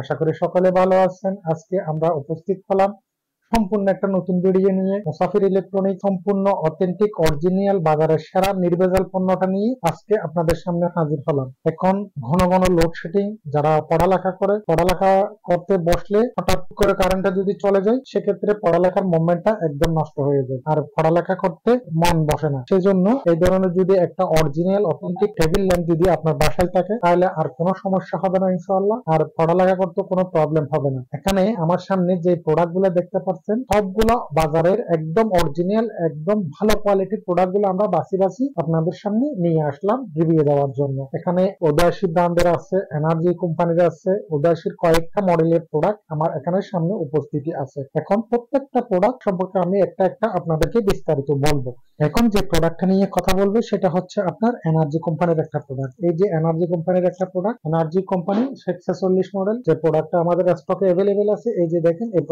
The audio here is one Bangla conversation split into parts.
আশা করি সকলে ভালো আছেন। আজকে আমরা উপস্থিত হলাম সম্পূর্ণ একটা নতুন ভিডিও নিয়ে। মুসাফির ইলেকট্রনিক সম্পূর্ণ অথেন্টিক অরিজিনাল বাজারের সেরা নির্ভেজাল পণ্যটা নিয়ে আজকে আপনাদের সামনে হাজির হলাম। এখন ঘন ঘন লোডশেডিং, যারা পড়ালেখা করতে বসলে হঠাৎ করে কারেন্টটা যদি চলে যায়, সেক্ষেত্রে পড়ালেখার মোমেন্টটা একদম নষ্ট হয়ে যায়, আর পড়ালেখা করতে মন বসে না। সেজন্য এই ধরনের যদি একটা অরিজিনাল অথেন্টিক টেবিল ল্যাম্প যদি আপনার বাসায় থাকে, তাহলে আর কোনো সমস্যা হবে না ইনশাআল্লাহ, আর পড়ালেখা করতে কোনো প্রবলেম হবে না। এখানে আমার সামনে যে প্রোডাক্ট গুলো দেখতে পাচ্ছেন, সবগুলো বাজারের একদম অরিজিনাল, একদম ভালো কোয়ালিটির প্রোডাক্ট গুলো আমরা বাছি আপনাদের সামনে নিয়ে আসলাম রিভিউ দেওয়ার জন্য। এখানে উদয়শী ব্র্যান্ডের আছে, এনার্জি কোম্পানির আছে, উদয়শীর কয়েকটা মডেলের প্রোডাক্ট আমার এখানে সামনে উপস্থিতি আছে। এখন প্রত্যেকটা প্রোডাক্ট সম্পর্কে আমি একটা আপনাদেরকে বিস্তারিত বলবো। এখন যে প্রোডাক্টটা নিয়ে কথা বলবো সেটা হচ্ছে আপনার এনার্জি কোম্পানির একটা প্রোডাক্ট। এই যে এনার্জি কোম্পানির একটা প্রোডাক্ট, এনার্জি কোম্পানি 46 মডেল, যে প্রোডাক্টটা আমাদের স্টকে अवेलेबल আছে। এই যে দেখেন এই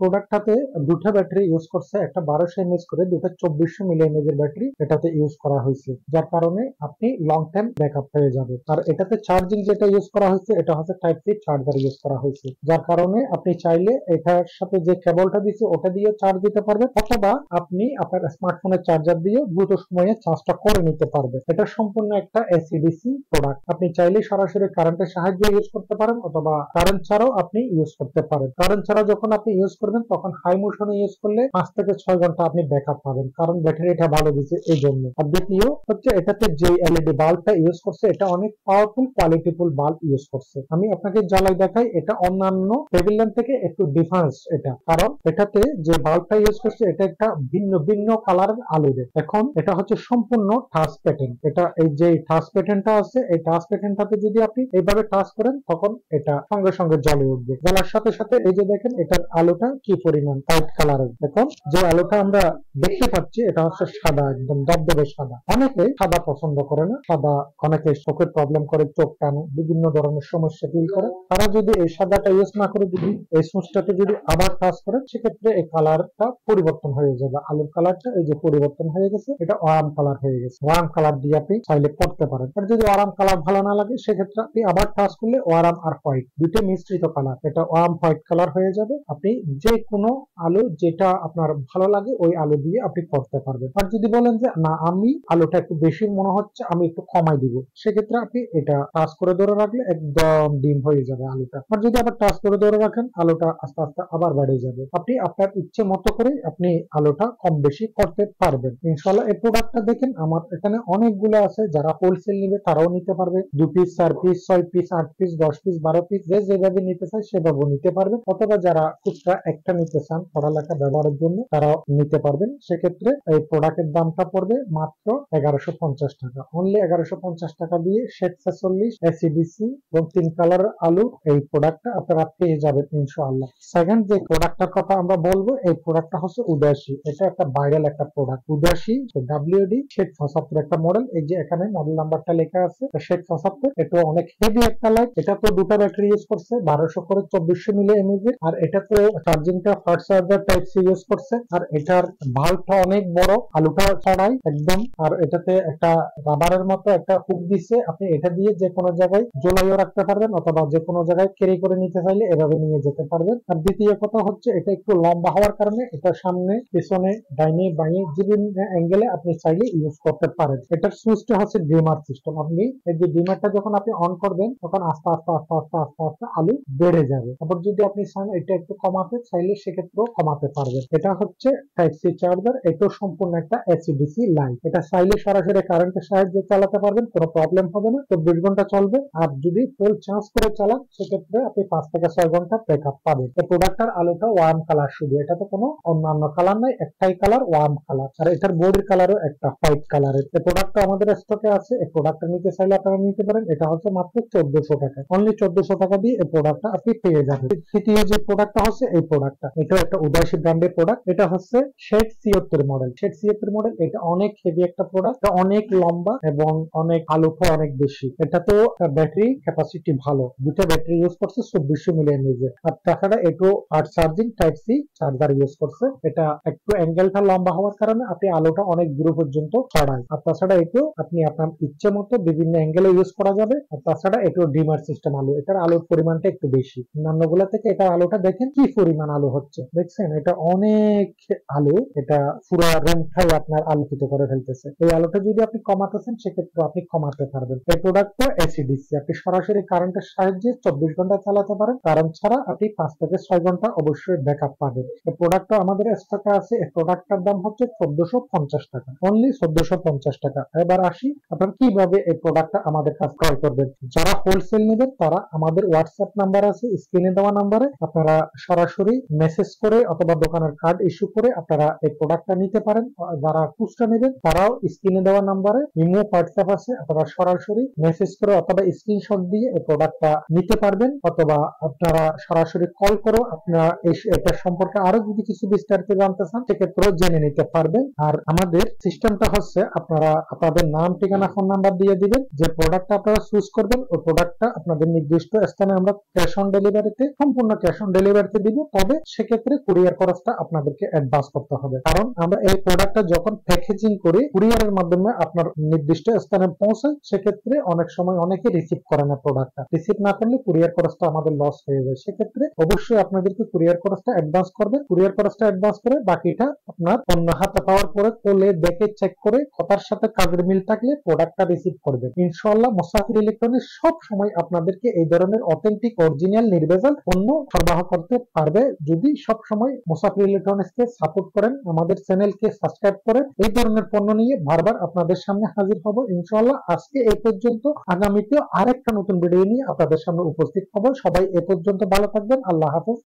প্রোডাক্টটাতে দুটো ব্যাটারি ইউজ করছে, একটা 1200 mAh করে, দুটো 2400 mAh এর ব্যাটারি এটাতে ইউজ করা হয়েছে, যার কারণে আপনি লং টাইম ব্যাকআপ পেয়ে যাবে। আর এটাতে চার্জিং যেটা ইউজ করা হয়েছে, এটা হচ্ছে টাইপ সি চার্জার ইউজ করা হয়েছে, যার কারণে আপনি চাইলে এটার সাথে যে কেবলটা দিয়েছে ওটা দিয়ে চার্জ দিতে পারবেন, অথবা আপনি আপনার স্মার্টফোনের চার্জার দিয়ে দ্রুত সময়ে চার্জটা করে নিতে পারবেন। এটা সম্পূর্ণ একটা এসি-ডিসি প্রোডাক্ট। আপনি চাইলে সরাসরি কারেন্টের সাহায্যে ইউজ করতে পারেন, অথবা কারেন্ট ছাড়াও আপনি ইউজ করতে পারেন। কারেন্ট ছাড়া যখন আপনি ইউজ করবেন, তখন হাই মোশনে ইউজ করলে 5 থেকে 6 ঘন্টা আপনি ব্যাকআপ পাবেন, কারণ ব্যাটারিটা ভালো দিচ্ছে এই জন্য। আর দ্বিতীয় হচ্ছে, এটাতে যে এলইডি বাল্বটা ইউজ করছে, এটা অনেক পাওয়ারফুল কোয়ালিটিফুল বাল্ব ইউজ করছে। আমি আপনাকে জ্বালাই দেখাই, এটা অন্যান্য টেবিল ল্যাম্প থেকে একটু ডিফারেন্স এটা, কারণ এটাতে যে বাল্বটা ইউজ করছে, এটা একটা ভিন্ন ভিন্ন কালারের আলো দেয়। এখন এটা হচ্ছে সম্পূর্ণ টাচ প্যাটার্ন। এটা এই যে টাচ প্যাটার্নটা আছে, এই টাচ প্যাটার্নটাতে যদি আপনি এইভাবে টাচ করেন, তখন এটা সঙ্গে সঙ্গে জ্বলে উঠবে। জ্বলার সাথে সাথে এই যে দেখেন এটার আলোটা কি পরিমাণ হোয়াইট কালারের। এখন যে আলোটা আমরা দেখতে পাচ্ছি, এটা হচ্ছে সাদা, একদম দবদবে সাদা। অনেকে সাদা পছন্দ করে না, সাদা অনেকে চোখের প্রবলেম করে, চোখ টানে, বিভিন্ন ধরনের সমস্যা ফিল করে। তারা যদি এই সাদাটা ইউজ না করে, যদি এই সুইচটাতে যদি আবার টাচ করেন, সেক্ষেত্রে এই কালারটা পরিবর্তন হয়ে যাবে। আলোর কালারটা এই যে পরিবর্তন হয়ে গেছে, এটা ওয়ার্ম কালার হয়ে গেছে। ওয়ার্ম কালার দিয়ে আপনি চাইলে করতে পারেন। আর যদি ওয়ার্ম কালার ভালো না লাগে, সেক্ষেত্রে আপনি আবার টাচ করলে ওয়ার্ম আর হোয়াইট দুটো মিশ্রিত কালার, এটা ওয়ার্ম হোয়াইট কালার হয়ে যাবে। আপনি যে কোনো আলো যেটা আপনার ভালো লাগে ওই আলো দিয়ে আপনি করতে পারবেন। আর যদি বলেন যে না, আমি আলোটা একটু বেশি মনে হচ্ছে, আমি একটু কমাই দিব, সেক্ষেত্রে আপনি এটা টাচ করে ধরে রাখলে একদম ডিম হয়ে যাবে আলোটা। আর যদি আবার টাচ করে ধরে রাখেন, আলোটা আস্তে আস্তে আবার বেড়ে যাবে। আপনি আপনার ইচ্ছে মতো করে আপনি আলোটা কম বেশি করতে পারবেন ইনশাআল্লাহ। এই প্রোডাক্টটা দেখেন, আমার এখানে অনেকগুলো আছে। যারা হোলসেল নিবে তারাও নিতে পারবে, 2 piece 4 piece 6 piece 8 piece 10 piece 12 piece, যে যেভাবে নিতে চায় সেভাবে নিতে পারবেন। অথবা যারা খুচরা একটা নিতে চান পড়ালেখা ব্যবহারের জন্য, তারাও নিতে পারবেন। সেক্ষেত্রে এই প্রোডাক্টের দামটা পড়বে মাত্র 1150 টাকা, অনলি 1150 টাকা দিয়ে শেড 46 এসিডিসি এবং 3 কালারের আলু এই প্রোডাক্টটা আপনারা পেয়ে যাবেন ইনশাআল্লাহ। সেকেন্ড যে প্রোডাক্টটার কথা আমরা বলবো, এই প্রোডাক্টটা হচ্ছে উদয়শী। এটা একটা ভাইরাল একটা প্রোডাক্ট, উদয়শী WD শেড 75 একটা মডেল। এই যে এখানে মডেল নাম্বারটা লেখা আছে, শেড 75। এটা অনেক হেভি একটা লাইট। এটা তো দুটো ব্যাটারি ইউজ করছে, 1200 করে 2400 mAh। আর এটা তো চার্জিংটা fast charger type C use করছে। আর এটার ভাল্বটা অনেক বড়, আলুটা ছড়াই একদম। আর এটাতে একটা রাবারের মতো একটা হুক দিছে, আপনি এটা দিয়ে যে কোনো জায়গায় ঝোলাইও রাখতে পারবেন, অথবা যে কোনো জায়গায় ক্যারি করে নিতে চাইলে এভাবে নিয়ে যেতে পারবেন। আর দ্বিতীয় কথা হচ্ছে, এটা একটু লম্বা হওয়ার কারণে এটা সামনে পিছনে ডাইনে বাঁয়ে বিভিন্ন অ্যাঙ্গেলে আপনি চাইলে ইউজ করতে পারেন। এটার সুইচটা হচ্ছে ডিমার সিস্টেম। আপনি এই যে ডিমারটা যখন আপনি অন করবেন, তখন আস্তে আস্তে আস্তে আস্তে আস্তে আস্তে আলু বেড়ে যাবে। তারপর যদি আপনি চান এটা একটু কমাতে চাইলে, সেক্ষেত্রেও কমাতে পারবেন। এটা হচ্ছে টাইপ সি চার্জার। এটা সম্পূর্ণ একটা এসিডিসি লাইট। এটা চাইলে সরাসরি কারেন্টের সাহায্যে চালাতে পারবেন, কোনো প্রবলেম হবে না, 24 ঘন্টা চলবে। আর যদি ফুল চার্জ করে চালান, সেক্ষেত্রে আপনি 5 থেকে 6 ঘন্টা ব্যাকআপ পাবেন। এই প্রোডাক্টটার আলোটা ওয়ার্ম কালার শুধু, এটাতে কোনো অন্যান্য কালার নাই, একটাই কালার ওয়ার্ম কালার। আর এটার বডির কালারও একটা হোয়াইট কালারের। এই প্রোডাক্টটা আমাদের স্টকে আছে। এই প্রোডাক্টটা নিতে চাইলে আপনারা নিতে পারেন। এটা হচ্ছে মাত্র 1400 টাকা, অনলি 1400 টাকা দিয়ে এই প্রোডাক্টটা আপনি পেয়ে যাবেন। তৃতীয় যে প্রোডাক্টটা হচ্ছে এই প্রোডাক্টটা, এটা একটা উদয়শী ব্র্যান্ডের প্রোডাক্ট। এটা হচ্ছে শেড 76 মডেল। শেড 76 মডেল, এটা অনেক হেভি একটা প্রোডাক্ট, অনেক লম্বা এবং অনেক আলোটা অনেক বেশি। এটা তো ব্যাটারি ক্যাপাসিটি ভালো, দুটো ব্যাটারি ইউজ করছে 2400 mAh। আর তাছাড়া একটু fast charging type C charger use করছে। এটা একটু অ্যাঙ্গেলটা লম্বা হওয়ার কারণে আপনি আলোটা অনেক দূর পর্যন্ত ছড়ায়। আর তাছাড়া এটাও আপনি আপনার ইচ্ছে মতো বিভিন্ন অ্যাঙ্গেলে ইউজ করা যাবে। আর তাছাড়া এটাও ডিমার সিস্টেম আলো, এটার আলোর পরিমাণটা একটু বেশি। অন্যান্যগুলা থেকে এটার আলোটা দেখেন কি পরিমাণ আলো হচ্ছে, দেখছেন এটা অনেক আলো, এটা পুরা রুমটাই আপনার আলোকিত করে ফেলতেছে। এই আলোটা যদি আপনি কমাতেছেন সেক্ষেত্রে আপনি কমাতে পারবেন। এই প্রোডাক্টটা এসি ডিসি, আপনি সরাসরি কারেন্টের সাহায্যে 24 ঘন্টা চালাতে পারেন। কারেন্ট ছাড়া আপনি 5 থেকে 6 ঘন্টা অবশ্যই ব্যাকআপ পাবেন। এই প্রোডাক্টটা আমাদের স্টকে আছে। এই প্রোডাক্টটার দাম হচ্ছে 1450 টাকা, অনলি 1450 টাকা। এবার আসি আপনারা কিভাবে এই প্রোডাক্টটা আমাদের কাছে ক্রয় করবেন। যারা হোলসেল নেবেন তারা আমাদের হোয়াটসঅ্যাপ নাম্বার আছে স্ক্রিনে দেওয়া নাম্বারে আপনারা সরাসরি মেসেজ করে অথবা দোকানের কার্ড ইস্যু করে আপনারা এই প্রোডাক্টটা নিতে পারেন। যারা খুচরা নেবেন তারাও স্ক্রিনে দেওয়া নাম্বারে ইমো হোয়াটসঅ্যাপ আছে, আপনারা সরাসরি মেসেজ করে অথবা স্ক্রিনশট দিয়ে এই প্রোডাক্টটা নিতে পারবেন, অথবা আপনারা সরাসরি কল করে আপনারা এটা সম্পর্কে আরো যদি কিছু বিস্তারিত জানতে চান সেক্ষেত্রেও জেনে নিতে পারবেন। আর আমাদের সিস্টেমটা হচ্ছে আপনারা আপনাদের নাম, ঠিকানা, ফোন নাম্বার দিয়ে দিবেন। যে প্রোডাক্টটা আপনারা চুজ করবেন ওই প্রোডাক্টটা আপনাদের নির্দিষ্ট স্থানে আমরা ক্যাশ অন ডেলিভারিতে, সম্পূর্ণ ক্যাশ অন ডেলিভারিতে দিব। তবে সেক্ষেত্রে কুরিয়ার খরচটা আপনাদেরকে অ্যাডভান্স করতে হবে, কারণ আমরা এই প্রোডাক্টটা যখন প্যাকেজিং করে কুরিয়ারের মাধ্যমে আপনার নির্দিষ্ট স্থানে পৌঁছায় সেক্ষেত্রে অনেক সময় অনেকে রিসিভ করে না, প্রোডাক্টটা রিসিভ না করলে কুরিয়ার খরচটা আমাদের লস হয়ে যায়। সেক্ষেত্রে অবশ্যই আপনাদেরকে কুরিয়ার খরচটা অ্যাডভান্স করবেন। কুরিয়ার খরচটা অ্যাডভান্স করে বাকিটা আপনার অন্য হাতে পাওয়ার পরে কোলে দেখে চেক করে কথার সাথে কাজের মিল থাকলে প্রোডাক্টটা রিসিভ করবেন। ইনশাআল্লাহ মুসাফির ইলেকট্রনিক্স সব সময় আপনাদেরকে এই ধরনের অথেন্টিক অরিজিনাল নির্ভেজাল পণ্য সরবরাহ করতে পারবে যদি সব সময় মুসাফির ইলেকট্রনিক্সকে সাপোর্ট করেন, আমাদের চ্যানেলকে সাবস্ক্রাইব করেন। এই ধরনের পণ্য নিয়ে বারবার আপনাদের সামনে হাজির হব ইনশাআল্লাহ। আজকে এই পর্যন্ত, আগামীতে আরেকটা নতুন ভিডিও নিয়ে আপনাদের সামনে উপস্থিত হব। সবাই এ পর্যন্ত ভালো থাকবেন। আল্লাহ হাফেজ।